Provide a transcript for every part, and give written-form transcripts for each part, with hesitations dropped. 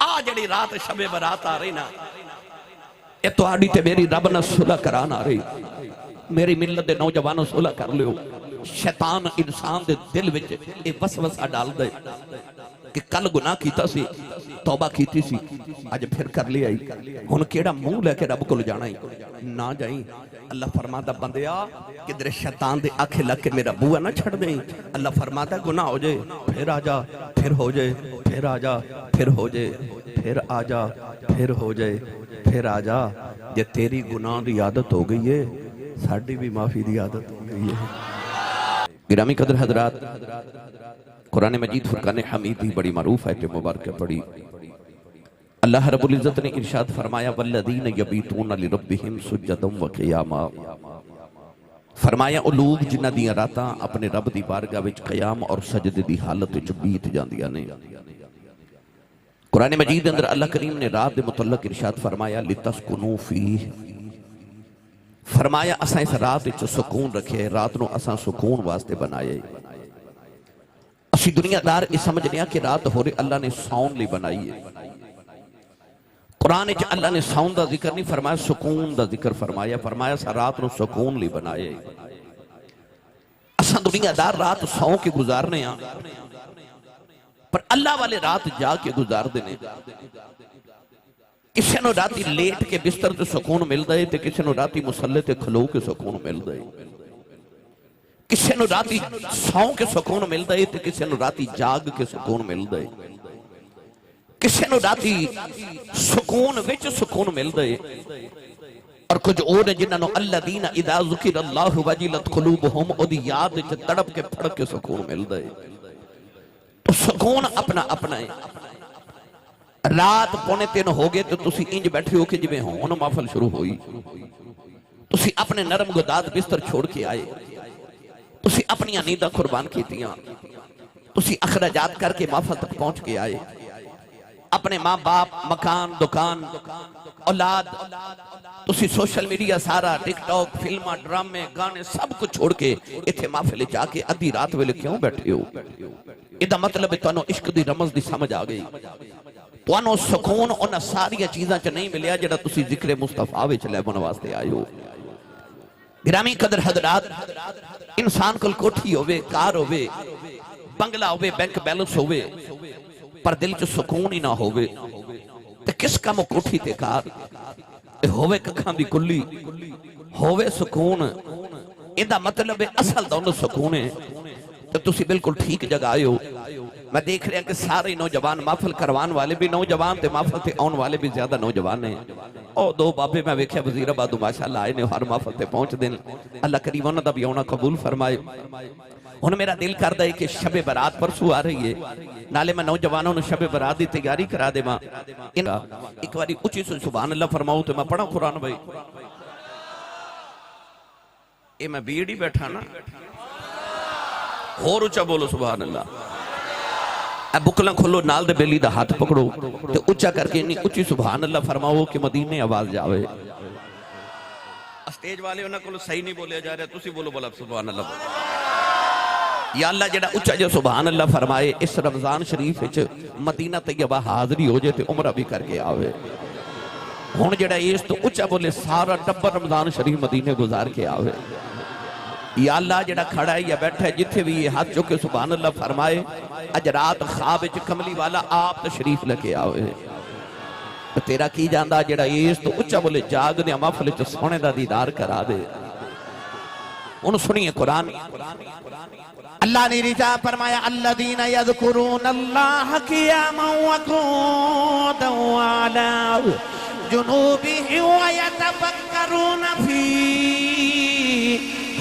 آ جڑی رات شب برات آ رہی نا، اے تو آڑی تے میری رب نہ صلح کران آ رہی. میری ملت دے نوجوانوں صلح کر لیو. شیطان انسان دے دل وچ اے وسوسہ ڈال دے کہ کل گناہ کیتا سی، توبہ کیتی سی، آج پھر کر لیا ہی، ہن کیڑا منہ لے کے رب کو جانا ہی نہ جائیں. اللہ فرماتا بندیا کدھر شیطان دے آنکھیں لگ کے میرا بوا نہ چھڑ دیں. اللہ فرماتا گناہ ہو جائے پھر آ جا، پھر ہو جائے، پھر آ جا، پھر ہو جائے، پھر آ جا، پھر ہو جائے، پھر آ جا. جے تیری گناہ دی عادت ہو گئی ہے، ساڑی بھی معافی دی عادت ہو گئی ہے. گرامی قدر حضرات، قرآن مجید فرقان حمیدی بڑی معروف ہے مبارکہ پڑھی. اللہ رب العزت نے ارشاد فرمایا والذین یبیتون لربہم سجدا وقیاما. فرمایا او لوگ جنہ دیاں راتاں اپنے رب دی بارگاہ وچ قیام اور سجدے دی حالت وچ بیت جاندیاں نے. قرآن مجید اندر اللہ کریم نے رات دے متعلق ارشاد فرمایا لتسکنوا فیہ. فرمایا اساں اس رات وچ سکون رکھے، رات نو اساں سکون واسطے بنائے. اسی دنیا دار اس سمجھنے ہیں کہ رات ہو رہی اللہ نے ساؤن لی بنائی ہے. قرآن وچ اللہ نے ساؤن دا ذکر نہیں فرمایا، سکون دا ذکر فرمایا. فرمایا سا رات نو سکون لی بنائے. اساں دنیا دار رات سو کے گزارنے ہیں، پر اللہ والے رات جا کے گزار دینے. کسی نو راتی لیٹ کے بستر تے سکون مل دے تے کسی نو راتی مسلح تے کھلو کے سکون مل دے. کسی نو راتی سو کے سکون مل دے تے کسی نو راتی جاگ کے سکون مل دے. کسی نو راتی سکون وچ سکون مل دے. اور کچھ اور جنہاں نو الذین اذا ذکر اللہ وجلت قلوبہم او دی یاد وچ تڑپ کے پھڑ کے سکون مل دے. تو سکون اپنا اپنا ہے. رات پونے 3 ہو گئے تو تسی انج بیٹھے ہو کہ جویں ہون محفل شروع ہوئی. تسی اپنے نرم گداد بستر چھوڑ کے آئے، تسی اپنی نینداں قربان کیتیاں، تسی اخراجات کر کے محفل تک پہنچ کے آئے. اپنے ماں باپ، مکان، دکان، اولاد، تسی سوشل میڈیا سارا، ٹک ٹاک، فلمہ، ڈرامے، گانے سب کچھ چھوڑ کے اتھے محفل جا کے ادھی رات ویلے کیوں بیٹھے ہو؟ ادھا مطلب ہے تو انہوں عشق دی رمز دی سمجھ آ گئی. تو انہوں سکون انہوں ساری چیزاں چا نہیں ملیا جڑا تسی ذکر مصطفیٰ وچ لیبن واسطے آئے ہو. گرامی قدر حضرات، انسان کل کوٹھی ہوئے، کار ہوئے، بنگلہ ہوئے، بینک بیلنس ہوئے، پر دل چ سکون ہی نہ ہوئے تے کس کم کوٹھی تے کار ہوئے ککھاں دی کلی ہوئے سکون. ادھا مطلب ہے اصل دونوں سکون ہے. تو تسی بالکل ٹھیک جگہ آئے ہو. میں دیکھ رہا کہ سارے نوجوان محفل کروان والے بھی نوجوان تے محفل تے آن والے بھی زیادہ نوجوان ہیں. او دو بابے میں ویکھیا وزیر آباد ماشاءاللہ آئے نے ہر محفل تے پہنچ دیں. اللہ کریم انہاں دا بھی آنا قبول فرمائے. ہن میرا دل کردا ہے کہ شب برات پرسوں آ رہی ہے، نالے میں نوجوانوں نے شب برات دی تیاری کرا دے ماں. ایک باری اچھی سے سبحان اللہ فرماؤ تے میں پڑھا قرآن بھائی. اے میں بیڑ ہی بیٹھا نا، اور اچھا بولو سبحان اللہ. اے بکلاں کھولو نال دے بیلی دا ہاتھ پکڑو تے اچھا کر کے انہی اچھی سبحان اللہ فرماؤ کہ مدینے آواز جاوے. اسٹیج والے انہاں کھولو صحیح نہیں بولے جا رہے، تسی بولو بولا سبحان اللہ بولو. یا اللہ جڑا اچھا جو سبحان اللہ فرمائے اس رمضان شریف وچ مدینہ طیبہ حاضری ہو جائے تے عمرہ بھی کر کے آوے. ہن جڑا اس تو اچھا بولے سارا ٹبر رمضان شریف مدینے گزار کے آوے. یا اللہ جڑا کھڑا ہے یا بیٹھا ہے جتھے بھی یہ ہاتھ چکے سبحان اللہ فرمائے اج رات خواب وچ کملی والا آپ تشریف لے آوے. تیرا کی جاندا جڑا اس تو اچھا بولے جاگ دے محفل وچ سونے دا دیدار کرا دے. انہوں سنیے قرآن. اللہ نے رجا فرمایا الذین یذکرون اللہ قیاما وقعودا وعلی جنوبہم ویتفکرون فی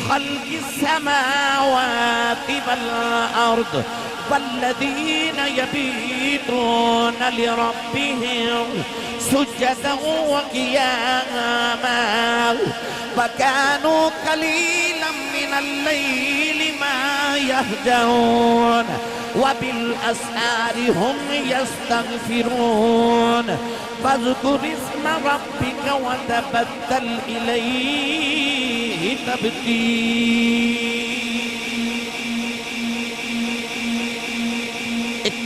خلق السماوات والارض والذین یبیتون لربہم سجدا وقیاما وَكَانُوا قَلِيلًا مِّنَ اللَّيْلِ مَا يَهْجَعُونَ وَبِالْأَسْحَارِ هُمْ يَسْتَغْفِرُونَ فَاذْكُرِ اسْمَ رَبِّكَ وَتَبَتَّلْ إِلَيْهِ تَبْتِيلًا.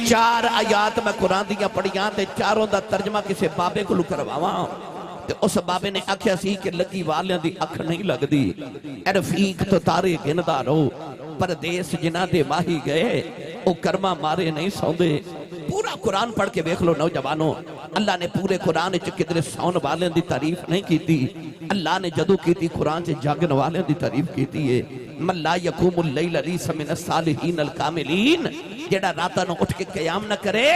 4 آیات میں قرآن دیا پڑھیاں تے چاروں دا ترجمہ کسے بابے کو کرواواں تے اس بابے نے آکھیا سی کہ لگی والیاں دی اکھ نہیں لگ دی، اے رفیق تو تارے گندا رہو، پردیس جنہ دے ماہی گئے او کرما مارے نہیں سوندے۔ پورا قرآن پڑھ کے دیکھ لو نوجوانوں، اللہ نے پورے قرآن وچ کدھر سون والے دی تعریف نہیں کیتی، اللہ نے جدو کیتی قرآن سے جاگن والے دی تعریف کیتی ہے۔ من لا یقوم اللیل لیس من الصالحین الکاملین، جڑا راتاں نو اٹھ کے قیام نہ کرے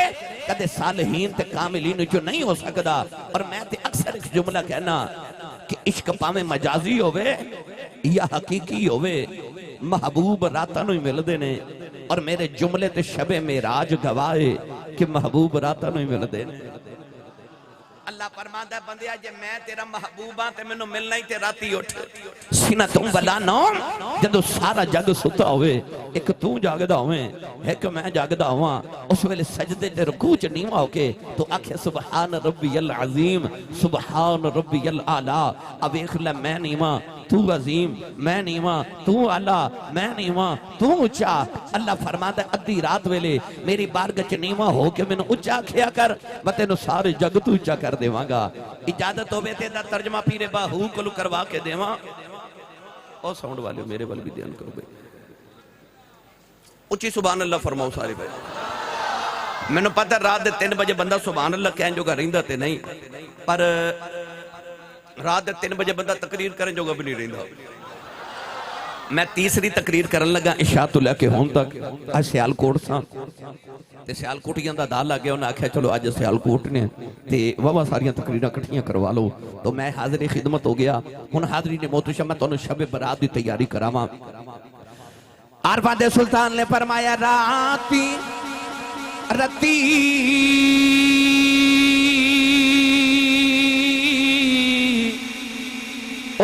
کدے صالحین تے کاملین جو نہیں ہو سکدا۔ اور میں تے اکثر ایک جملہ کہنا کہ عشق پاویں مجازی ہوئے یا حقیقی ہوئے، محبوب راتاں نو ہی ملدے نے، اور میرے جملے تے شب معراج گواہے کہ محبوب راتاں نو ہی ملدے نے۔ اللہ فرماندا ہے بندیا جے میں تیرا محبوب ہاں تے مینوں ملنا ہی تے راتی اٹھ، سینہ تم ولا نوم، جدو سارا جگ ستا ہوئے ایک تو جاگدا ہوئے ایک میں جاگدا ہواں، اس ویلے سجدے تے رکوع چ نیواں ہو کے تو آکھے سبحان ربی العظیم سبحان ربی الاعلی، اب ویکھ لے میں نیواں تو عظیم، میں نیواں تو اعلیٰ، میں نیواں تو اونچا۔ اللہ فرماتا ہے ادھی رات ویلے میری بارگاہ چ نیواں ہو کے مینوں اونچا کھیا کر، میں تینوں سارے جگ تو اونچا کر دیواں گا۔ اجازت ہوے تے دا ترجمہ پیر باہو کولو کروا کے دیواں۔ او ساؤنڈ والے میرے ول بھی دھیان کرو بھائی، اونچی سبحان اللہ فرماؤ سارے بھائی۔ مینوں پتہ رات دے 3 بجے بندہ سبحان اللہ کہن جو گا رہندا تے نہیں، پر رات دے 3 بجے بندہ تقریر کرن جو گا بھی نہیں رہندا۔ میں تیسری تقریر کرن لگا عشاء تو لے کے ہون تک، سیال کوٹ ساں تے سیال کوٹیاں دا دا لگ گیا، انہاں آکھیا چلو اج سیال کوٹ نے تے واہ ساریاں تقریراں کٹھیاں کروا لو، تو میں حاضر خدمت ہو گیا۔ ہن حاضرین محتشم میں تانوں شب برات دی تیاری کراواں۔ عارفاں دے سلطان نے فرمایا راتی رتی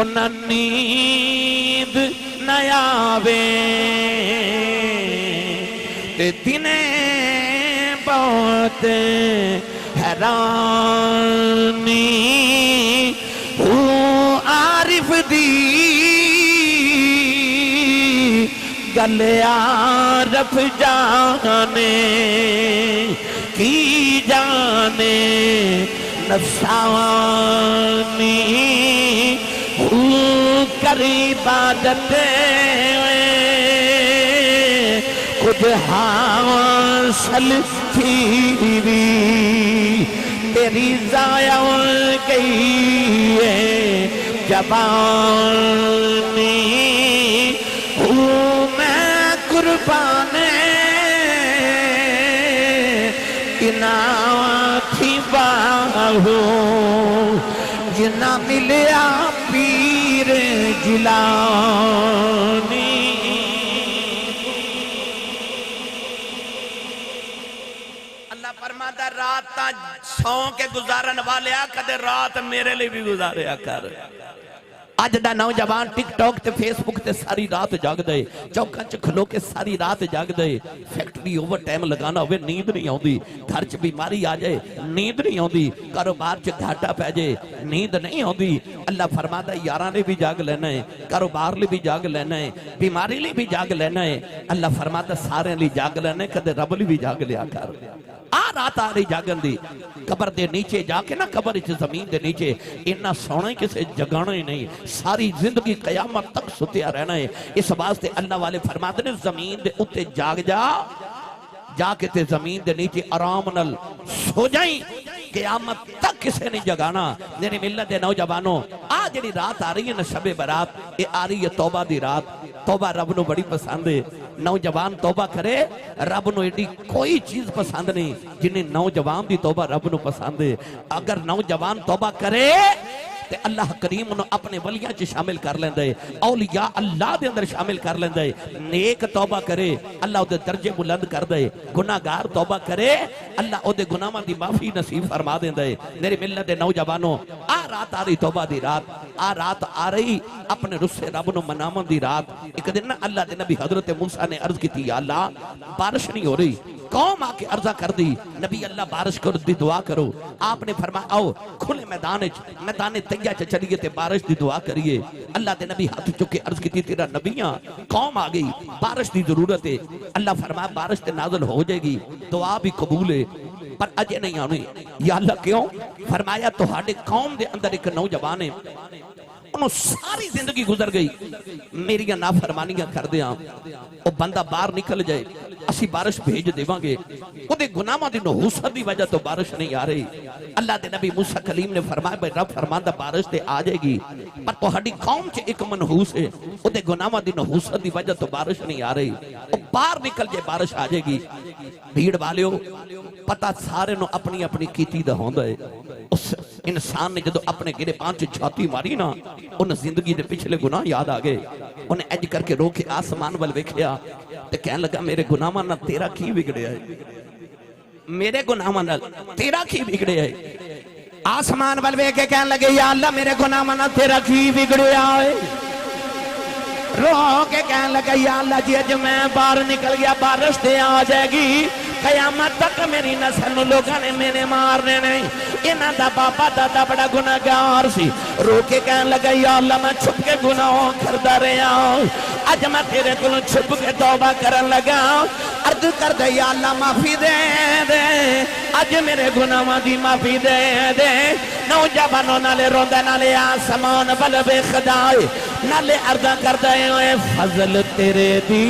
انہاں نیند نہ آوے تے دنے بہت حیرانی عارف دی گل عارف جانے کی جانے نفسانی کر عبادت خود حاصل تھی تیری ضائع گئی ہے جوانی ہوں میں قربان تھی باہوں جنا ملیا پیر جیلانی۔ اللہ فرماتا رات سو کے گزارن والے کدے رات میرے لئے بھی گزاریا کر۔ اج دا نوجوان ٹک ٹاک تے فیس بک تے ساری رات جاگ دے، چوکاں چ کھلو کے ساری رات جاگ دے، فیکٹری اوور ٹائم لگانا ہوئے نیند نہیں آؤندی، گھر چ بیماری آ جائے نیند نہیں آؤندی، کاروبار چ گھاٹا پہ جائے نیند نہیں آؤندی۔ اللہ فرماتا ہے یاراں نے بھی جاگ لینا ہے، کاروبار لے بھی جاگ لینا ہے، بیماری لے بھی جاگ لینا ہے۔ اللہ فرماتا ہے سارے لے جاگ لینا ہے، کدے رب لے بھی جاگ لیا کر۔ رات آ رہی جاگن دی، قبر دے نیچے جا کے نا، قبر زمین دے نیچے اتنا سونا کسے جگانا ہی نہیں، ساری زندگی قیامت تک ستیا رہنا ہے۔ اس واسطے اللہ والے فرماتے نے زمین دے اتے جاگ جا، جا کے تے زمین دے نیچے آرام نال سو جائیں، قیامت تک کسے نہیں جگانا۔ میری ملت دے نوجوانوں، آج جڑی رات آ رہی ہے نا شب برات، یہ آ رہی ہے توبہ دی رات۔ توبہ رب نو بڑی پسند ہے، نوجوان توبہ کرے رب نو ایڈی کوئی چیز پسند نہیں جنہیں نوجوان دی توبہ رب نو پسند ہے۔ اگر نوجوان توبہ کرے تے اللہ کریم انہوں اپنے ولیاں چ شامل کر لیندے، اولیاء اللہ دے اندر شامل کر لیندے۔ نیک توبہ کرے اللہ دے درجے بلند کر دے، گناہگار توبہ کرے اللہ دے گناہاں دی معافی نصیب فرما دیندے۔ میری ملت دے نوجوانوں، رات آ رہی توبہ دی رات، رات آ رہی اپنے رسے رب نو منامن دی رات۔ ایک دن نا اللہ دے نبی حضرت موسیٰ نے عرض کی تھی، یا اللہ بارش نہیں ہو رہی، قوم آ کے عرضہ کر دی نبی اللہ بارش کرو دی دعا کرو. آپ نے فرمایا آؤ کھلے میدان تیہ چ چلیے تے بارش دی دعا کریے. اللہ دے نبی ہاتھ چکے عرض کی تیرا نبیاں قوم آ گئی بارش دی ضرورت ہے. اللہ فرمایا بارش تے نازل ہو جائے گی, دعا بھی قبول ہے پر اجے نہیں آنی. یا اللہ کیوں؟ فرمایا تہاڈے قوم دے اندر ایک نوجوان ہے, انہوں ساری زندگی گزر گئی میری نافرمانیاں کر دیاں, وہ بندہ باہر نکل جائے اسی بارش بھیج دیواں گے, وہ دے گناہاں دی نحوست دی وجہ تو بارش نہیں آ رہی. اللہ دے نبی موسیٰ کلیم نے فرمایا بھائی رب فرماندا بارش تے آ جائے گی پر تہاڈی قوم چ ایک منحوس ہے, وہ دے گناہاں دی نحوست دی وجہ تو بارش نہیں آ رہی, وہ باہر نکل جائے بارش آ جائے گی. بھیڑ والیو پتہ سارے نو اپنی اپنی کیتی دا ہوندا ہے. اس انسان نے جدو اپنے گرے پانچ چھاتی ماری نا ان زندگی دے پچھلے گناہ یاد آگئے. انہیں اج کر کے روکے آسمان وال ویکھیا تے کہنے لگا میرے گناہاں نہ تیرا کی بگڑیا ہے, میرے گناہاں نہ تیرا کی بگڑیا ہے. آسمان وال ویکھے کہنے لگے یا اللہ میرے گناہاں نہ تیرا کی بگڑیا ہے. رو کے کہنے لگا یا اللہ جی اج میں باہر نکل گیا بارش تے آ جائے گی, قیامت تک میری نسل نو لوگاں نے مینے مارنے نہیں. انہاں دا باپا دادا بڑا گناہگار سی. رو کے کہنے لگا یا اللہ میں چھپ کے گناہوں کردا رہیا, اج میں تیرے کولوں چھپ کے توبہ کرن لگا. عرض کر دے یا اللہ معافی دے دے, اج میرے گناہاں دی معافی دے دے. نوجوانوں نالے روندا نالے آسمان ول ویکھدا اے نالے عرض کردا اے فضل تیرے دی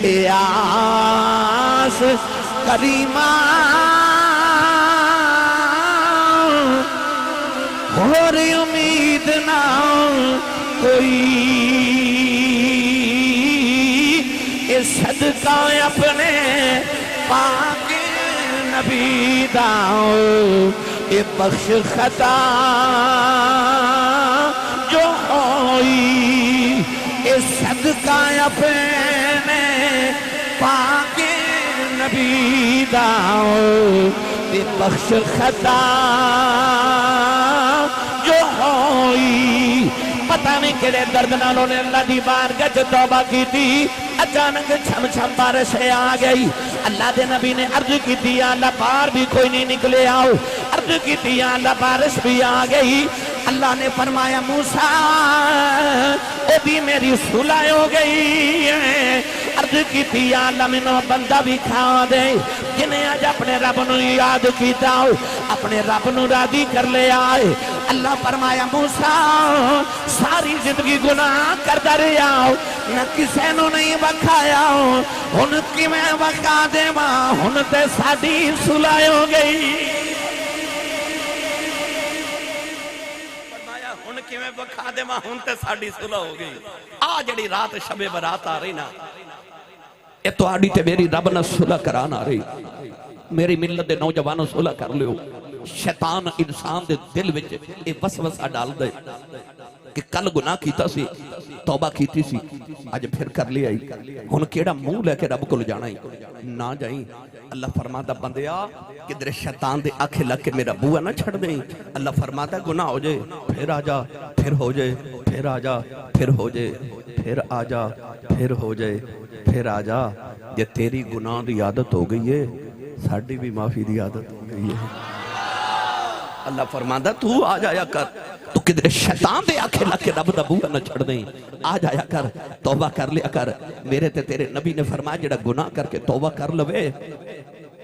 اے آس کریمہ اور امید نہ کوئی, اے صدقہ اپنے پاک نبی داؤ, اے بخش خطا جو ہوئی, اے صدقہ اپنے پاک نبی داؤ, اے بخش خطا جو ہوئی. پتہ نہیں کہڑے درد نالوں نے اللہ دی بارگاہ وچ توبہ کی تھی, اچانک چھم چھم بارش آ گئی. اللہ دے نبی نے عرض کی تھی یا اللہ باہر بھی کوئی نہیں نکلے آؤ, عرض کی تھی یا اللہ بارش بھی آ گئی. اللہ نے فرمایا موسیٰ اے بھی میری صلح ہو گئی ہے. عرض کی تھی یا اللہ منو بندہ بھی کھا دے جنہیں آج اپنے رب نو یاد کیتا ہو, اپنے رب نو راضی کر لے آئے. اللہ فرمایا موسیٰ ساری زندگی گناہ کرتا رہیا ہو, نہ کسے نو نہیں وکھایا ہو, ہن کی میں وکھا دے ماں ہن تے ساڈی صلح ہو گئی. فرمایا ہن کی میں وکھا دے ماں ہن تے ساڈی صلح ہو گئی. آ جڑی رات شب برات آ رہی نا اے تہاڈی تے میری رب نہ صلح کران آ رہی. میری ملت دے نوجوانوں صلح کر لیو. شیطان انسان دے دل وچ اے وسوسہ ڈال دے کہ کل گناہ کیتا سی توبہ کیتی سی اج پھر کر لیا ہی, ہن کیڑا منہ لے کے رب کول جانا ہی نہ جائیں. اللہ فرماتا بندیا کدھر شیطان دے آنکھیں لگ کے میرا بوا نہ چھڑ دیں. اللہ فرماتا گناہ ہو جائے پھر آ جا, پھر ہو جائے, پھر آ جا, پھر ہو جائے, پھر آ جا, پھر ہو جائے, پھر آ جا. جے تیری گناہ دی عادت ہو گئی ہے ساڈی بھی معافی دی عادت ہو گئی ہے. اللہ فرماندا تو آ جایا کر, تو کدھر شیطان دے آنکھیں لگ کے رب دا بوہا نہ چھڑ دیں. آ جایا کر, توبہ کر لیا کر. میرے تے تیرے نبی نے فرمایا جڑا گناہ کر کے توبہ کر لوے,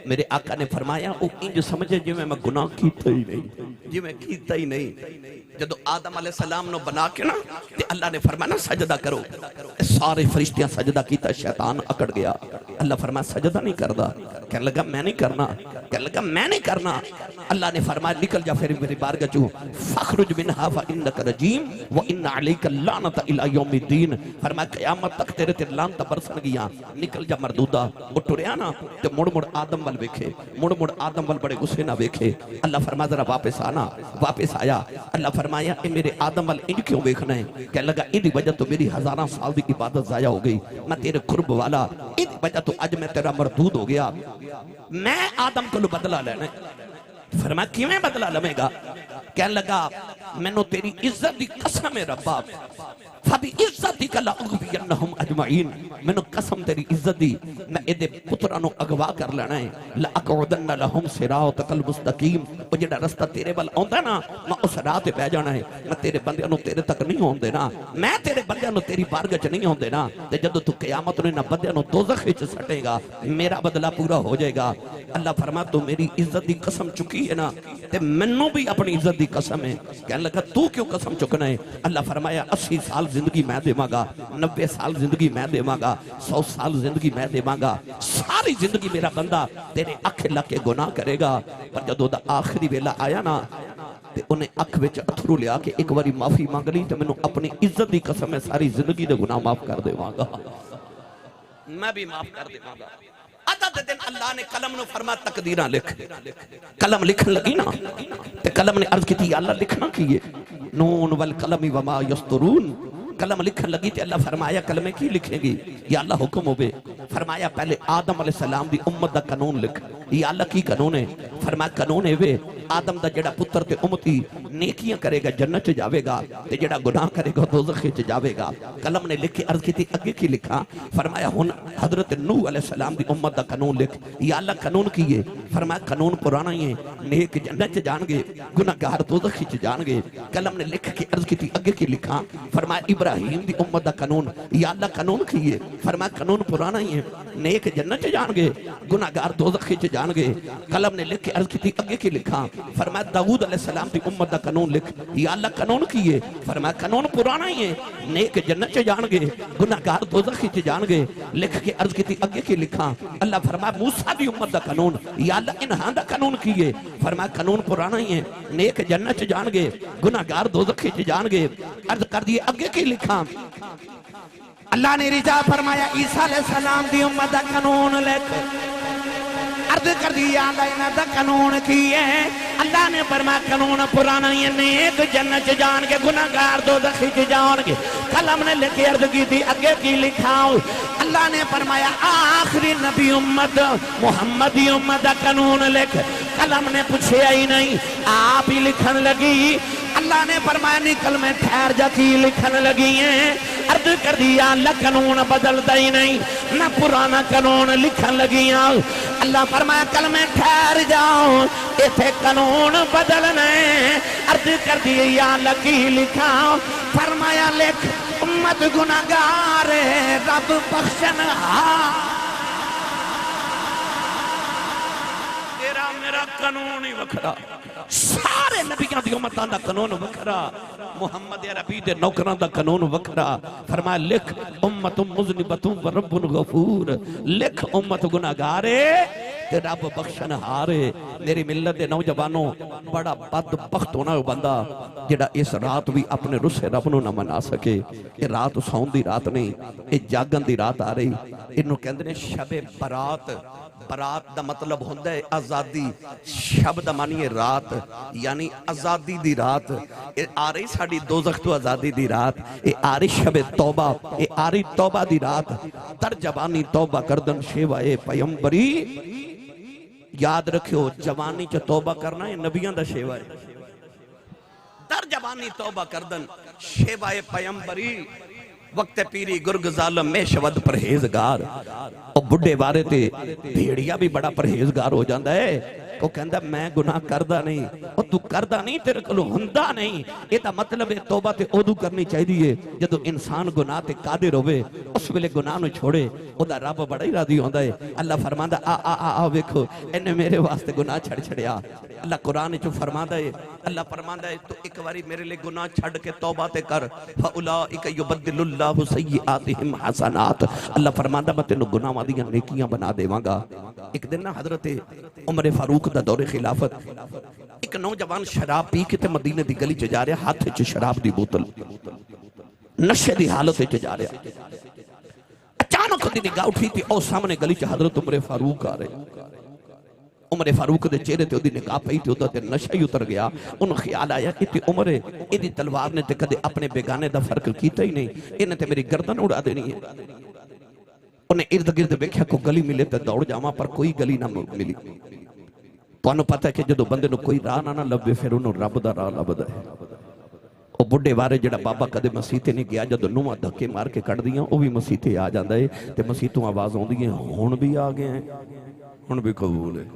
میرے آقا نے فرمایا او انج سمجھے جو میں گناہ کیتا ہی نہیں, جو میں کیتا ہی نہیں. جدو آدم علیہ السلام نو بنا کے نا تے اللہ نے فرمایا نا سجدہ کرو, سارے فرشتیاں سجدہ کیتا, شیطان اکڑ گیا. اللہ فرمایا سجدہ نہیں کردا, کہنے لگا میں نہیں کرنا, کہنے لگا میں نہیں کرنا. اللہ نے فرمایا نکل جا پھر میری بارگاہ چوں, فخرج منہا فانک رجیم وان علیک اللعنۃ الی یوم الدین. فرمایا قیامت تک تیرے تے لعنت برسن گیاں, نکل جا مردودا. وہ ٹریا نا تے مڑ مڑ آدم ول ویکھے, مڑ مڑ آدم ول بڑے غصے نہ ویکھے. اللہ فرمایا ذرا واپس آنا, واپس آیا. اللہ فرمایا اے میرے آدم ول انج کیوں ویکھنا ہے؟ کہنے لگا ادی وجہ تو میری ہزاراں سال دی عبادت ضائع ہو گئی, میں تیرے قرب والا, ادی وجہ تو اج میں تیرا مردود ہو گیا. میں آدم کو بدلہ لینا ہے. فرمایا کیویں بدلہ لویں گا؟ کہنے لگا مینوں تیری عزت دی قسم ہے ربا, فَبِعِزَّتِكَ لَأُغْوِيَنَّهُمْ أَجْمَعِينَ مینوں قسم تیری عزت دی میں اے دے پتراں نو اغوا کر لینا ہے لَأَقْعُدَنَّ لَهُمْ صِرَاطَكَ الْمُسْتَقِيمَ او جڑا رستہ تیرے ول آوندا نا میں اس راہ تے پہ جانا ہے میں تیرے بندیاں نو تیرے تک نہیں ہون دینا میں تیرے بندیاں نو تیری بارگاہ چ نہیں ہون دینا تے جدوں تو قیامت نو انہاں بندیاں نو دوزخ وچ سٹے گا میرا بدلہ پورا ہو جائے گا اللہ فرما تو میری عزت دی قسم چکی ہے نا تے منوں بھی اپنی عزت دی قسم ہے کہنے لگا تو کیوں قسم چکنا ہے اللہ فرمایا 80 سال زندگی میں دے مانگا 90 سال زندگی میں دے مانگا 100 سال زندگی میں دے مانگا ساری زندگی میرا بندہ تیرے اکھ لگ کے گناہ کرے گا پر جدوں دا آخری ویلا آیا نا تے انہیں اکھ وچ اتھرو لیا کہ ایک باری معافی مانگ لی تے مینوں اپنی عزت دی قسم ہے ساری زندگی دے گناہ معاف کر دے مانگا میں بھی معاف کر دے مانگا عدد دن اللہ نے قلم نو فرما تقدیرہ لکھ قلم لکھن لگی نا تے قلم نے عرض کی تھی یا اللہ لکھنا کیے نون والقلم وما یسطرون قلم لکھن لگی تے اللہ فرمایا قلمیں کی لکھیں گی یا اللہ حکم ہوئے فرمایا پہلے آدم علیہ السلام دی امت دا قانون لکھ یا اللہ کی قانون ہے فرمایا قانون ہے وے آدم دا جڑا پتر تے امتی نیکیاں کرے گا جنت چ جاوے گا تے جڑا گناہ کرے گا دوزخ چ جاوے گا قلم نے لکھ کے عرض کی تھی اگے کی لکھا فرمایا ہن حضرت نوح علیہ السلام دی امت دا قانون لکھ یا اللہ قانون کیے فرمایا قانون پرانا ہی ہے نیک جنت چ جان گے گناہگار دوزخ چ جان گے قلم نے لکھ کے عرض کی تھی اگے کی لکھا فرمایا ابراہیم دی امت دا قانون یا اللہ قانون کیے فرمایا قانون پرانا ہی ہے نیک جنت چ جان گے گناہگار دوزخ چ جان گے قلم نے لکھ کے عرض کی تھی اگے کی لکھا فرمایا داؤد علیہ السلام دی امت دا قانون لکھ یا اللہ قانون کیے فرمایا قانون پرانا ہی ہے نیک جنت چ جان گے گناہگار دوزخ چ جان گے لکھ کے عرض کی تھی اگے کی لکھا اللہ فرمایا موسیٰ دی امت دا قانون یا اللہ انہاں دا قانون کیے فرمایا قانون پرانا ہی ہے نیک جنت چ جان گے گناہگار دوزخ چ جان گے عرض کر دیے اگے کی لکھا اللہ نے رجا فرمایا عیسیٰ علیہ السلام دی امت دا قانون لکھ عرض کر دیا اللہ انہاں دا قانون کیے اللہ نے فرمایا قانون پرانا ہی ہے نیک جنت جان کے گناہگار دوزخ چ جان کے قلم نے لکھ کے عرض کی تھی اگے کی لکھاؤ اللہ نے فرمایا آخری نبی امت محمد دی امت دا قانون لکھ قلم نے پوچھے ہی نہیں آپ ہی لکھن لگی اللہ نے فرمایا نکل میں ٹھہر جا کی لکھن لگی ہیں عرض کر دیا اللہ قانون بدلتا ہی نہیں نہ پرانا قانون لکھن لگی ہیں اللہ فرمایا کل میں ٹھہر جاؤں ایتھے قانون بدلنے عرض کر دیا اللہ کی لکھا فرمایا لکھ امت گناہگار رب بخشنہار تیرا میرا قانون ہی وکھرا سارے نبیوں دی امتاں دا قانون وکھرا محمد عربی دے نوکراں دا قانون وکھرا فرمایا لکھ امت مذنبۃ و رب غفور لکھ امت گناہگار تے رب بخشنہار میری ملت دے نوجوانوں بڑا بدبخت ہونا ہے بندہ جڑا اس رات بھی اپنے رسے رب نو نہ منا سکے یہ رات سون دی رات نہیں یہ جاگن دی رات آ رہی انہوں کہندے نے شب برات برات دا مطلب ہوندہ ہے آزادی شب دا معنی ہے رات یعنی آزادی دی رات آ رہی ساڑی دوزخ تو آزادی دی رات آ رہی شب توبہ آ رہی توبہ دی رات در جوانی توبہ کردن شیوائے پیمبری یاد رکھو جوانی چا توبہ کرنا ہے نبیان دا شیوائے در جوانی توبہ کردن شیوائے پیمبری وقت پیری گرگ ظالم میں شود پرہیزگار اور بڑھے بارے تے بھیڑیا بھی بڑا پرہیزگار ہو جاندہ ہے وہ کہندہ میں گناہ کردہ نہیں اور تو کردہ نہیں تیرے کلو ہندہ نہیں یہ تا مطلب ہے توبہ تے اودو کرنی چاہی دیئے جدو انسان گناہ تے قادر ہوئے اس ویلے گناہ نو چھوڑے او دا رب بڑا ہی راضی ہوندہ ہے اللہ فرماندہ آ ویکھو انہیں میرے واسطے گناہ چھڑ چھڑیا اللہ قرآن چو فرماندہ ہے اللہ فرماندہ ہے تو ایک باری میرے لئے گناہ چھڑ کے توبہ تے کر فَأُولَئِكَ يُبَدِّلُ اللَّهُ سَيِّئَاتِهِمْ حَسَنَاتِ اللہ فرماندہ میں تینوں گناہ مادیاں نیکیاں بنا دے وانگا ایک دن نا حضرت عمر فاروق دا دور خلافت ایک نوجوان شراب پی کے تے مدینہ دی گلی چ جا رہا ہاتھ چ شراب دی بوتل نشے دی حالت چ جا رہا اچانک دی نگاہ اٹھی تھی او سامنے گلی چ حضرت عمر فاروق آ رہے عمر فاروق دے چہرے تے دی نگاہ پئی تے تے نشہ ہی اتر گیا انہوں خیال آیا کہ تے عمر ایدی تلوار نے تے کدے اپنے بیگانے دا فرق کیتا ہی نہیں انہیں تے میری گردن اڑا دینی ہے انہیں ارد گرد بیکھیا کو گلی ملے تے دوڑ جاما پر کوئی گلی نہ ملی تو انہوں پتہ ہے کہ جدو بندے نو کوئی راہ نہ لبے پھر انہوں رب دا راہ لبدا ہے وہ بڑھے بارے جڑا بابا کدے مسیتے نہیں گیا جدو نوہ دھکے مار کے کٹ دیاں وہ بھی مسیتے آ جاندہ ہے تے مسیتوں آواز ہوں دیئے ہون بھی آگئے ہیں ہون بھی قبول ہے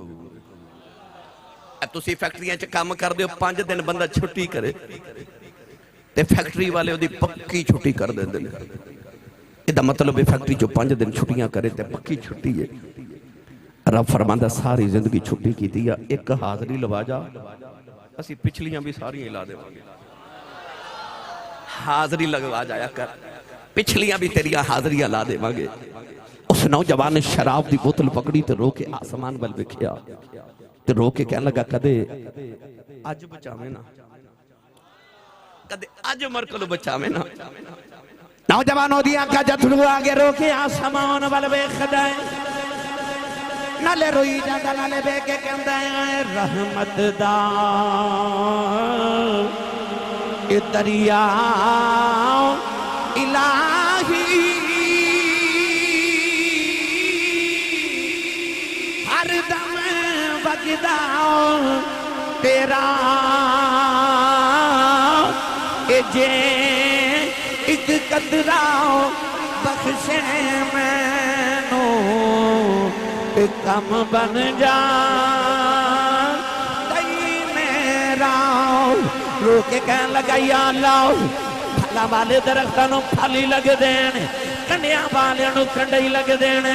تسی فیکٹریاں چا کام کر دیو 5 دن بندہ چھٹی کرے تے فیکٹری والے دی پکی چھٹی کر دے دن ادھا مطلب ہے فیکٹری جو 5 دن چھٹیاں کرے تے پکی چھٹی ہے رب فرماندہ ساری زندگی چھٹی کی دیا ایک حاضری لوا جا اسی پچھلیاں بھی ساری ہلا دے وانگے حاضری لگوا جایا کر پچھلیاں بھی تیری حاضریاں لا دے وانگے اس نوجوان نے شراب دی بوتل پکڑی تے رو کے آسمان بل بکھیا تے رو کے کہنے لگا کدے آج بچاویں نا کدے آج مرکلو بچاویں نا نوجوانوں دیا کا جتلو آگے رو کے آسمان بل بکھدائیں نالے روئی جاندہ نالے بے کے کہندائیں رحمت دا دریا الہی ہر دم وگدا تیرا جے ایک قطرہ بخشے میں نو کم بن جا دئی میرا رو کے کہنے لگا یا اللہ پھلا والے درختانوں پھلی لگ دینے کنڈیاں والے کنڈی لگ دینے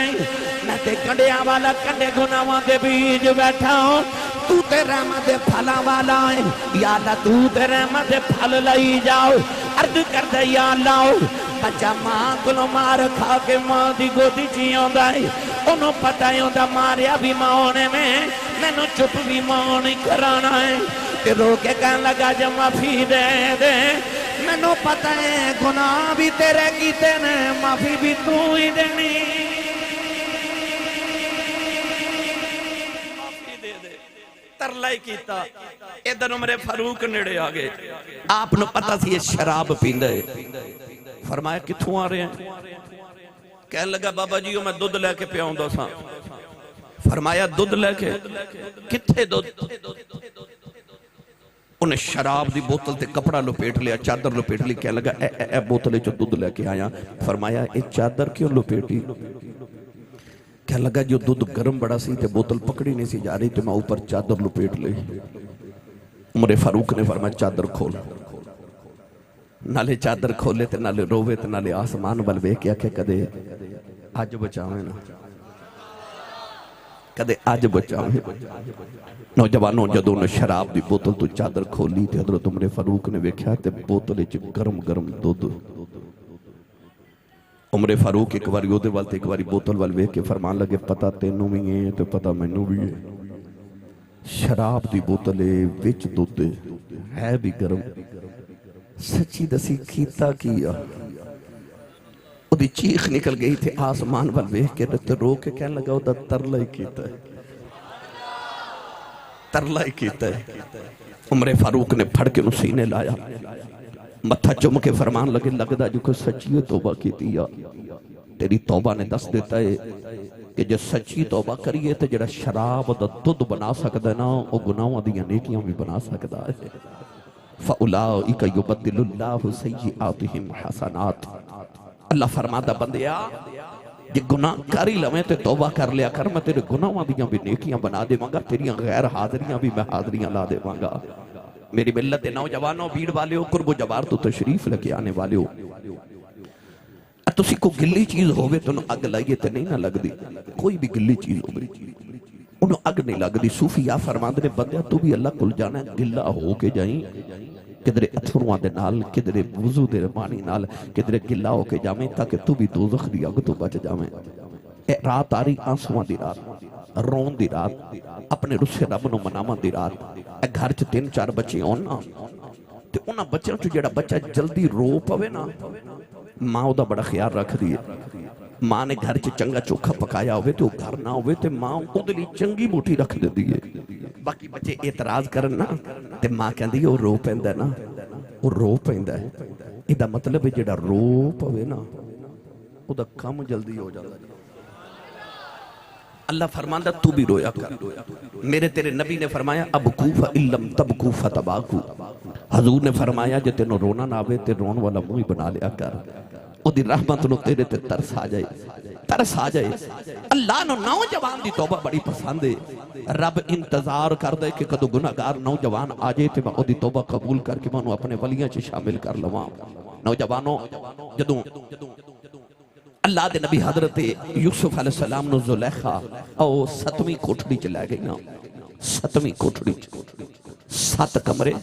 میں تے کنڈیاں والا کنڈے گناہوں دے بیج بیٹھا ہوں تو تے رحمت پھلا والا ہے یا اللہ تو تے رحمت پھل لائی جاؤ عرض کر دے یا اللہ بچہ ماں کلو مار کھا کے ماں دی گودی چیوں دائی انہوں پتہ ہوں دا ماریا بھی ماں ہونے میں نو چپ بھی ماں نہیں کرانا ہے کہ رو کے کہنے لگا جب معافی دے دے میں نو پتہ ہے گناہ بھی تیرے کیتے نے معافی بھی تو ہی دینی معافی دے دے ترلائی کیتا ادھر عمر فاروق نڑے آگے آپ نو پتہ سی یہ شراب پیندے فرمایا کتھوں آ رہے ہیں کہنے لگا بابا جیو میں دودھ لے کے پیاؤں دا سا فرمایا دودھ لے کے کتھے دودھ انہیں شراب دی بوتل تے کپڑا لپیٹ لیا چادر لپیٹ لی کہنے لگا اے بوتلے جو دودھ لے کے آیا فرمایا اے چادر کیوں لپیٹی کہنے لگا جو دودھ گرم بڑا سی تے بوتل پکڑی نہیں سی جا رہی تو میں اوپر چادر لپیٹ لی عمر فاروق نے فرمایا چادر کھول نالے چادر کھولے تے نالے رووے تے نالے آسمان بلوے کیا کہ کدے آج بچاویں نا کدے آج بچاویں نوجوانوں جدوں نے شراب دی بوتل تو چادر کھولی تے حضرت عمر فاروق نے ویکھیا تے بوتل وچ گرم گرم دودھ عمر فاروق ایک بار یودے والتے ایک باری بوتل والوے کے فرمان لگے پتہ تینوں بھی ہے تو پتہ مینوں بھی ہے شراب دی بوتلے وچ دودھ ہے بھی گرم سچی دسی کیتا کیا او دی چیخ نکل گئی تھے آسمان والوے کے رو کے کہنے لگا او دا ترلائی کیتا ہے ترلائی کیتا ہے عمر فاروق نے پھڑ کے نسینے لایا متھا چم کے فرمان لگے لگدا جو کہ سچی توبہ کی دیا تیری توبہ نے دس دیتا ہے کہ جو سچی توبہ کریے تو جڑا شراب دا دودھ بنا سکتا ہے نا وہ گناہوں دیا نیکیاں بھی بنا سکتا ہے فَأُولَئِكَ يُبَدِّلُ اللَّهُ سَيِّئَاتِهِمْ حَسَنَاتٍ اللہ فرماتا بندیا یہ گناہ کاری لمیں تے توبہ کر لیا کر میں تیرے گناہوں دیاں بھی نیکیاں بنا دے مانگا تیریاں غیر حاضریاں بھی میں حاضریاں لا دے مانگا میری ملت نوجوانوں بھیڑ والے ہو قرب و جوار تو تشریف لے کے آنے والے ہو تسی کو گلی چیز ہوئے تو اگ لائیے تے نہیں نہ لگ دی کوئی بھی گلی چیز ہوئے انہوں اگ نہیں لگ دی صوفیہ فرماندے نے بندیا تو بھی اللہ کل جانا ہے گلہ ہو کے جائیں کدرے اتھروان دے نال کدرے وضو دے پانی نال کدرے گلہ ہو کے جامیں تاکہ تو بھی دوزخ دی اگ تو بچ جامیں رات آ رہی آنسوان دی رات رون دی رات اپنے رسے رب نو منامن دی رات گھر چ 3-4 بچے ہونا تے انہاں بچوں چ جڑا بچہ جلدی رو پوے نا ماں دا بڑا خیال رکھ دیئے ماں نے گھر چ چنگا چوکھا پکایا ہوئے تو گھر نہ ہوئے تے ماں ادھلی چنگی موٹھی رکھ دے دیئے باقی بچے اعتراض کرنا تے ماں کہن دی وہ رو پہندہ ہے نا وہ رو پہندہ ہے یہ دا مطلب ہے جڑا رو پوے نا وہ دا کم جلدی ہو جاتا ہے اللہ فرماندہ تو بھی رویا کر میرے تیرے نبی نے فرمایا ابکو فَإِلَّمْ تَبْکُو فَتَبَاکُو حضور نے فرمایا جے تینوں رونا نہ آوے تے رون والا منہ ہی بنا لیا کر، او دی رحمت نو تیرے تے ترس آ جائے۔ اللہ نو نوجوان دی توبہ بڑی پسند ہے۔ رب انتظار کر دے کہ کدو گناہگار نوجوان آ جائے تے میں او دی توبہ قبول کر کے میں انہوں اپنے ولیاں چ شامل کر لواں۔ نوجوانوں جدوں اللہ دے نبی حضرت یوسف علیہ السلام نو زلیخا او 7ویں کوٹھڑی چ لے گئی نا، 7ویں کوٹھڑی چ 7 کمرے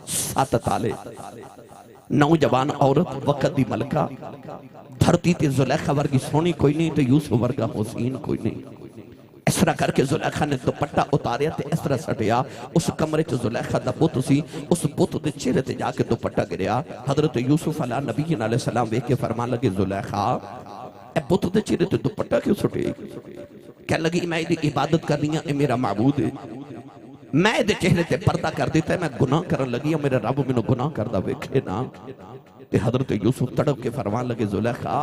7 تالے، نوجوان عورت وقت دی ملکہ، دھرتی تے زلیخا ورگی سونی کوئی نہیں تے یوسف ورگا حسین کوئی نہیں۔ اس طرح کر کے زلیخا نے دوپٹہ اتاریا تے اس طرح سٹیا، اس کمرے چ زلیخا دا بت سی، اس بت دے چہرے تے جا کے دوپٹہ گریا۔ حضرت یوسف علیہ نبی علیہ السلام ویکھ کے فرمان لگے زلیخا اے بت دے چہرے تے دوپٹہ کیوں سٹے؟ کہنے لگی میں دی عبادت کرنی ہے، اے میرا معبود ہے، میں دے چہرے تے پردہ کر دیتا ہے، میں گناہ کرن لگی ہے، میرے رب میں گناہ کردہ ویکھے نا۔ تے حضرت یوسف تڑپ کے فرمان لگے زلیخا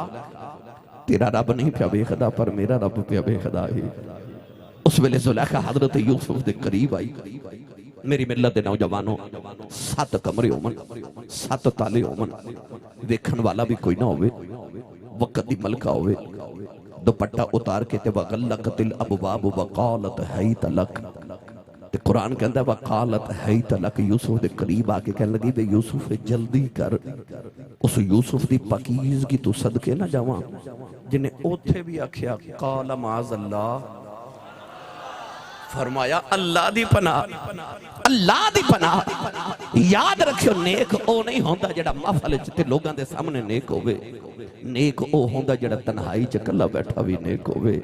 تیرا رب نہیں پیا ویکھدا پر میرا رب پیا ویکھدا ہے۔ اس ویلے زلیخا حضرت یوسف دے قریب آئی۔ میری ملت دے نوجوانوں 7 کمرے ہومن، 7 تالے ہومن، ویکھن والا بھی کوئی نہ ہوئے، وقت دی ملکہ ہوئے، دوپٹہ اتار کے تے وغلقت الابواب وقالت حیت لک، تے قرآن کہندہ ہے وقالت حیت لک، یوسف دے قریب آکے کہنے لگی بے یوسف جلدی کر، اس یوسف دی پاکیزگی تو صدقے نہ جاواں جنہیں اوتھے بھی آکھیا قال معاذ اللہ، فرمایا اللہ دی پناہ، اللہ دی پناہ۔ یاد رکھو نیک او نہیں ہوندہ جڑا محفل چتے لوگاں دے سامنے نیک ہوئے، نیک او ہوندہ جڑا تنہائی چکلہ بیٹھا بھی نیک ہوئے۔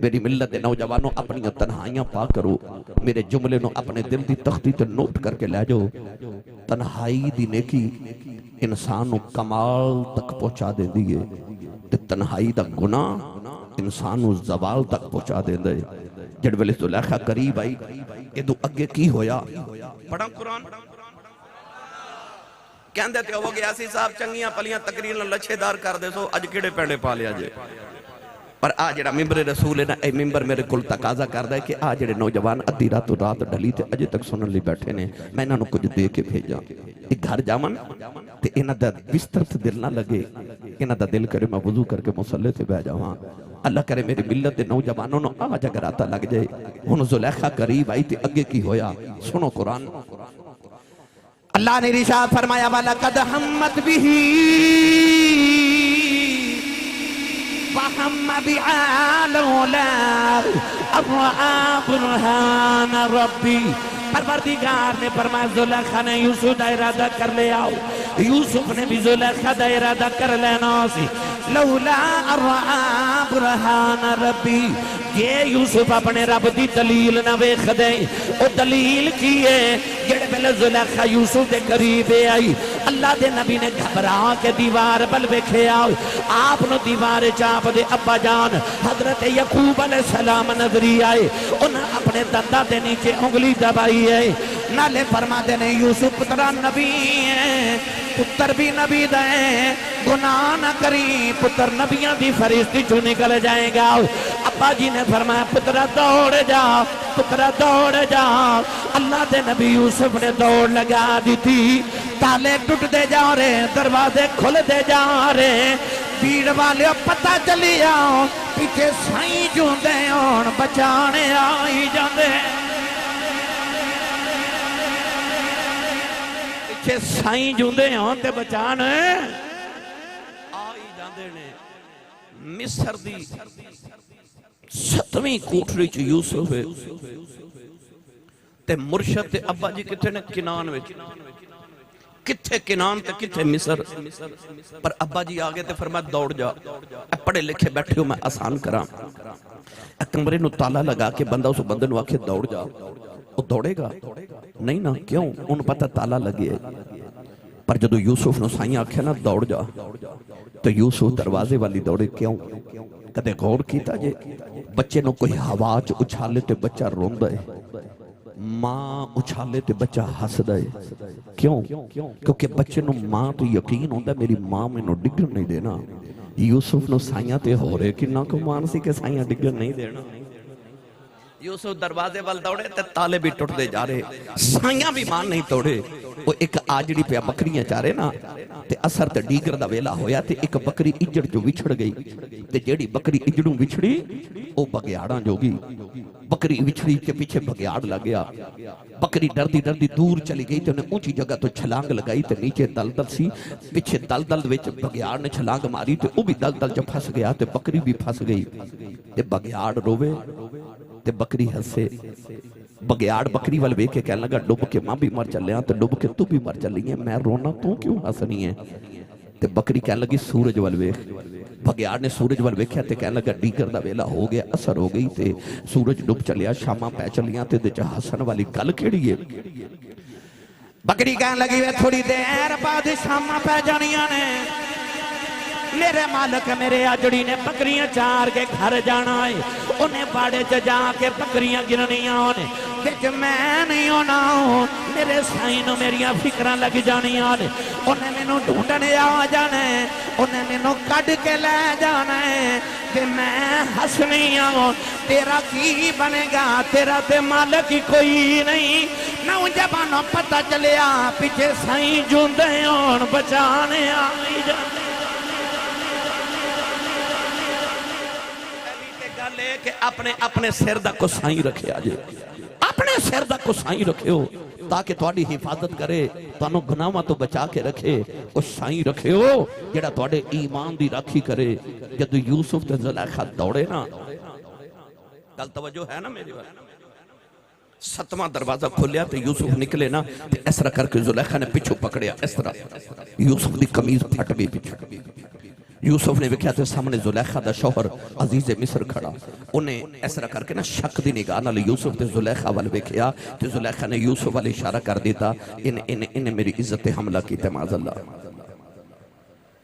میری ملت نوجوانوں اپنی تنہائیاں پا کرو، میرے جملے نو اپنے دل دی تختی تے نوٹ کر کے لے جاؤ۔ تنہائی دی نیکی انسان کمال تک پہنچا دے دیئے تے تنہائی دا گناہ انسان زوال تک پہنچا دے دے۔ جڑ ویلے زلیخا قریب آئی ادو اگے کی ہویا پڑھا قرآن کہندے تے ہو گیا سی صاحب چنگیاں پلیاں تقریر لچھے دار کر دے سو اج کیڑے پینڈے پا لیا جے، پر آ جڑا ممبر رسول ہے نا اے ممبر میرے کل تقاضا کردہ ہے کہ آ جڑے نوجوان ادھی رات ڈھلی تے اجے تک سنن لی بیٹھے نے، میں انہاں نو کچھ دے کے بھیجا، ایک گھر جامن تے انہاں دا بستر تے دل نہ لگے، انہاں دا دل کرے میں وضو کر کے مصلی تے بیٹھ جاواں۔ اللہ کرے میری ملت دے نوجوانوں نو آج اگر آتا لگ جائے۔ ہن زلیخا قریب آئی تے اگے کی ہویا سنو قرآن۔ اللہ نے ارشاد فرمایا وَلَقَدْ هَمَّتْ بِهِ وَهَمَّ بِهَا لَوْلَا أَن رَأَىٰ بُرْهَانَ رَبِّهِ۔ پروردگار نے فرمایا زلیخا نے یوسف دا ارادہ کر لے آؤ، یوسف نے بھی زلیخا دا ارادہ کر لینا سی، لولا ارآ برہان ربی، یہ یوسف اپنے رب دی دلیل نہ ویکھ دے۔ او دلیل کی ہے جڑے پہلے زلیخا یوسف دے قریب آئی، اللہ دے نبی نے گھبرا کے دیوار بل ویکھے آؤ، آپ نو دیوار چاپ دے ابا جان حضرت یعقوب علیہ السلام نظری آئے، انہاں اپنے دندہ دے نیچے انگلی دبائی ہے، نالے فرما دینے یوسف پترہ نبی ہے، پتر بھی نبی دیں، گناہ نہ کری، پتر نبیاں دی فرشتی جو نکل جائیں گا۔ ابا جی نے فرمایا پترہ دوڑ جا، پترہ دوڑ جا۔ اللہ دے نبی یوسف نے دوڑ لگا دی تھی، تالے ٹوٹ دے جا رہے، دروازے کھل دے جا رہے، بھیڑ والے پتہ چلی آؤ، پیچھے سائیں جو دے اور بچانے آئی جاندے، پیچھے سائیں جو دے اور تے بچانے آئی جاندے نے۔ مصر دی 7ویں کوٹھڑی چ یوسف ہے تے مرشد تے ابا جی کتھے نے کنان وچ، کتھے کنان تے کتھے مصر، پر ابا جی آگے تے فرمایا دوڑ جا، پڑھے لکھے بیٹھے ہو میں آسان کراں، کمرے نو تالا لگا کے بندہ اس بندے نو آکھے دوڑ جا، وہ دوڑے گا نہیں نا، کیوں ان پتہ تالا لگے ہے۔ پر جدو یوسف نو سائیں آکھے نا دوڑ جا تو یوسف دروازے والی دوڑے، کیوں کدے غور کیتا جے بچے نو کوئی ہوا چ اچھالے تے بچہ روندہ ہے، ماں اچھالے تے بچہ ہس دے، کیوں کیونکہ بچے نو ماں تو یقین ہوندہ میری ماں میں نو ڈگر نہیں دینا۔ یوسف نو سائیاں تے ہو رہے کہ نہ کو مانسی کے سائیاں ڈگر نہیں دینا۔ یوسف دروازے وال دوڑے تے تالے بھی ٹوٹ دے جا رہے، سائیاں بھی مان نہیں توڑے۔ وہ ایک آجڑی پہ بکریاں چارے نا تے اثر تے ڈیگر دا ویلا ہویا تے ایک بکری اجڑ جو وچھڑ گئی تے جیڑی بکری اجڑوں وچھڑی او بگیاڑاں جو گی بکری وچھڑی کے پیچھے بگیاڑ لگ گیا بکری ڈردی ڈردی دور چلی گئی تے انہیں اونچی جگہ تو چھلانگ لگائی تے نیچے دلدل سی پیچھے دلدل وچ بگیاڑ نے چھلانگ ماری تے او بھی دلدل جو پھس گیا تے بکری بھی پھس گئی تے بگیاڑ روے تے بکری ہسے بگیاڑ بکری وال ویکھ کے کہنے لگا ڈب کے ماں بھی مر چلے تے ڈب کے تو بھی مر چلی ہے میں رونا تو کیوں ہسنی ہے تے بکری کہنے لگی سورج وال ویکھ بگیاڑ نے سورج وال ویکھیا تے کہنے لگا ڈیگر دا ویلا ہو گیا اثر ہو گئی تے سورج ڈب چلیا شاماں پہ چلیاں تے دے ہسن والی گل کیڑی ہے بکری کہنے لگی وے تھوڑی دیر بعد شاماں پہ جانیاں نے میرے مالک میرے آجڑی نے بکریاں چار کے گھر جانا ہے انہیں باڑے چ جا کے بکریاں گرنیاں ہونے بچ میں نہیں ہونا ہوں میرے سائنوں میریاں فکران لگ جانیاں نے انہیں میں نو ڈھونڈنے آ جانا ہے انہیں میں نو کڑ کے لے جانا ہے کہ میں ہسنی ہوں تیرا کی بنے گا تیرا تے مالک ہی کوئی نہیں نوجوانوں پتہ چلیا پیچھے سائیں جوندے ہون بچانے آئی جانے لے کہ اپنے سر دا کو سائیں رکھے آجے اپنے سر دا کو سائیں رکھے ہو تاکہ تواڈی حفاظت کرے تانوں گناہاں تو بچا کے رکھے او سائیں رکھے ہو جڑا تواڈے ایمان دی راکھی کرے جدو یوسف تے زلیخا دوڑے نا گل توجہ ہے نا میری بات ستواں دروازہ کھولیا تے یوسف نکلے نا تے اس طرح کر کے زلیخا نے پچھو پکڑیا اس طرح یوسف دی قمیض پھٹ گئی پچھو یوسف نے وکھیا تے سامنے زلیخا دا شوہر عزیز مصر کھڑا انہیں اس طرح کر کے نا شک دی نگاہ نال یوسف تے زلیخا وال وکھیا تے زلیخا نے یوسف وال اشارہ کر دیتا انہیں میری عزت حملہ کی تے معاذ اللہ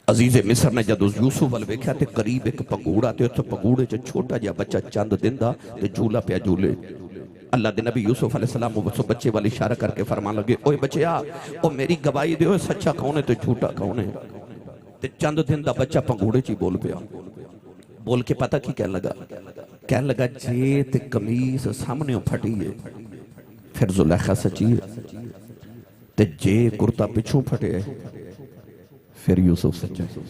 عزیز مصر نے جدو یوسف وال وکھیا تے قریب ایک پگوڑا تے اتھے پگوڑے چ چھوٹا جا بچہ چند دندا تے جھولا پیا جھولے اللہ دے نبی یوسف علیہ السلام وہ بچے والی اشارہ کر کے فرمان لگے اوے بچیا او میری گواہی دیو سچا کون ہے تے جھوٹا کون ہے تے چند دن دا بچہ پنگوڑے چی بول پیا بول کے پتہ کی کہنے لگا جے تے قمیص سامنے پھٹی ہے پھر زلیخا سچی ہے تے جے کرتا پچھوں پھٹے ہے پھر یوسف سچا ہے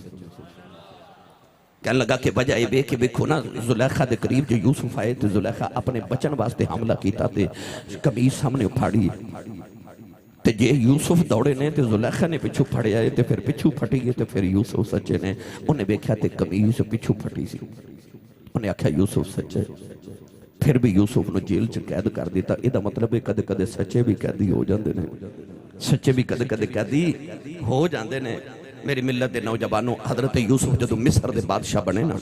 کہنے لگا کہ بجائے بے کہ بکھو نا زلیخا دے قریب جو یوسف آئے تے زلیخا اپنے بچن واسطے حملہ کیتا تے قمیص سامنے پھاڑی تے جے یوسف دوڑے نے تے زلیخا نے پچھو پھڑے آئے تے پھر پچھو پھٹی گئے تے پھر یوسف سچے نے انہیں بیکھیا تے قمیص پچھو پھٹی سی انہیں آکھا یوسف سچے پھر بھی یوسف نے جیل چ قید کر دیتا ایدہ مطلب ہے کدے کدے سچے بھی قیدی ہو جاندے نے سچے بھی کدے کدے قیدی ہو جاندے نے میری ملت دے نوجوانوں حضرت یوسف جدو مصر دے بادشاہ بنے نا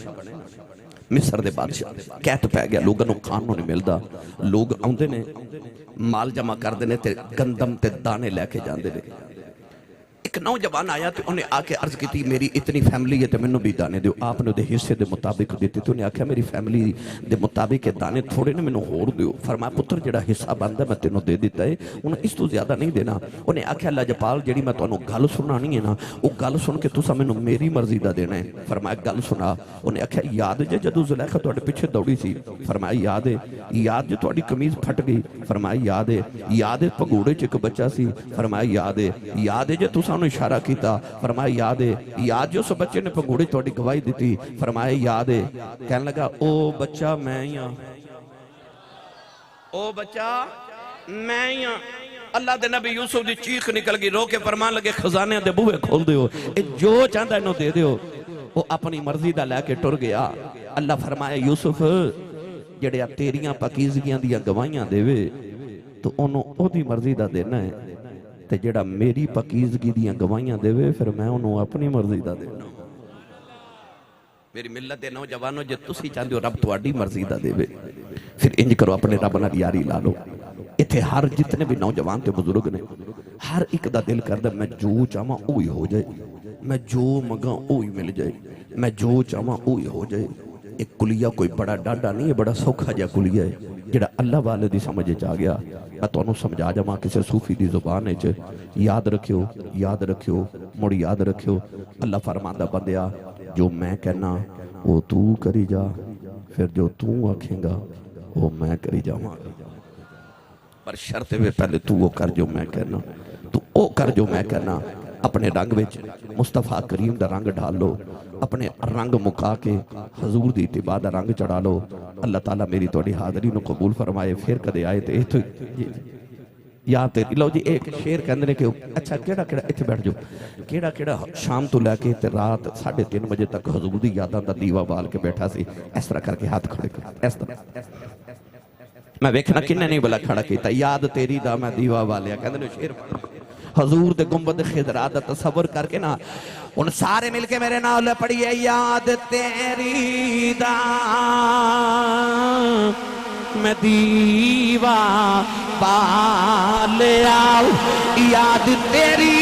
مصر دے بادشاہ قید پہ گیا لوگوں نے کھانوں نہیں ملدا لوگ آندے نے مال جمع کر دینے تے گندم تے دانے لے کے جاندے نے ایک نوجوان آیا تے انہیں آ کے عرض کی تھی میری اتنی فیملی ہے تے میں نو بھی دانے دیو آپ نے دے حصے دے مطابق دیتے تو انہیں آکھا میری فیملی دے مطابق دانے تھوڑے نے میں نو ہور دیو فرمایا پتر جڑا حصہ باندھا میں تینوں دے دیتا ہے انہیں اس تو زیادہ نہیں دینا انہیں آکھا اللہ جپال جڑی میں تو انہوں گل سننا نہیں ہے نا وہ گل سن کے تسا میں نو میری مرضی دا دینا ہے فرمایا گل سنا انہیں آکھا یاد جے جدو زلیخا تو اڈے پیچھے دوڑی سی فرمایا یاد جے تو اڈی قمیض پھٹ گئی فرمایا یاد ہے پگوڑے چک بچہ سی فرمایا یاد ہے جے تسا انہوں اشارہ کیتا فرمایا یاد جو سو بچے نے پگوڑے توڑی گواہی دیتی فرمایا یاد ہے کہنے لگا او بچہ میں ہی ہاں او بچہ میں ہی ہاں اللہ دے نبی یوسف دی چیخ نکل گئی رو کے فرمان لگے خزانے دے بوئے کھول دیو جو چاہتا انہوں دے دیو وہ اپنی مرضی دا لے کے ٹر گیا اللہ فرمایا یوسف جڑے آپ تیریاں پاکیزگیاں دیا گواہیاں دے وے تو انہوں او دی مرضی دا دینا ہے تے جڑا میری پاکیزگی دیاں گواہیاں دے وے پھر میں انہوں اپنی مرضی دا دینا میری ملت دے نوجوانوں جے تسی چاہتے ہو رب تو اڈی مرضی دا دے وے پھر انج کرو اپنے رب نال یاری لا لو اتھے ہر جتنے بھی نوجوان تے بزرگ نے ہر ایک دا دل کردہ میں جو چاہاں اوہی ہو جائے میں جو مگاں اوہی مل جائے میں جو چاہاں اوہی ہو جائے ایک کلیہ کوئی بڑا ڈاڈا نہیں ہے بڑا سوکھا جا کلیہ ہے جڑا اللہ والے دی سمجھے جا گیا میں تو انہوں سمجھا جاما کسی صوفی دی زبان ہے یاد رکھیو مڑ یاد رکھیو اللہ فرماندہ بندیا جو میں کہنا وہ تو کری جا پھر جو تو آکھیں گا وہ میں کری جاؤں پر شرط ہے پہلے تو وہ کر جو میں کہنا تو او کر جو میں کہنا اپنے رنگ وچ مصطفیٰ کریم دا رنگ ڈال لو اپنے رنگ مکا کے حضور دی اتباع دا رنگ چڑھا لو اللہ تعالیٰ میری توڑی حاضری نو قبول فرمائے پھر کدے آئے تے یا تیری لو جی ایک شیر کہندے نے کہ اچھا کیڑا کیڑا اتھے بیٹھ جو کیڑا کیڑا شام تو لے کے تے رات 3:30 بجے تک حضور دی یاداں دا دیوا بال کے بیٹھا سی اس طرح کر کے ہاتھ کھڑے کر اس طرح میں ویکھنا کنے نہیں بلا کھڑا کیتا یاد تیری دا میں دیوا بالیا کہندے نے شیر حضور دے گنبد خضرا دا تصور کر کے نا ان سارے مل کے میرے نال پڑھیے یاد تیری دا میں دیوا بالیا یاد تیری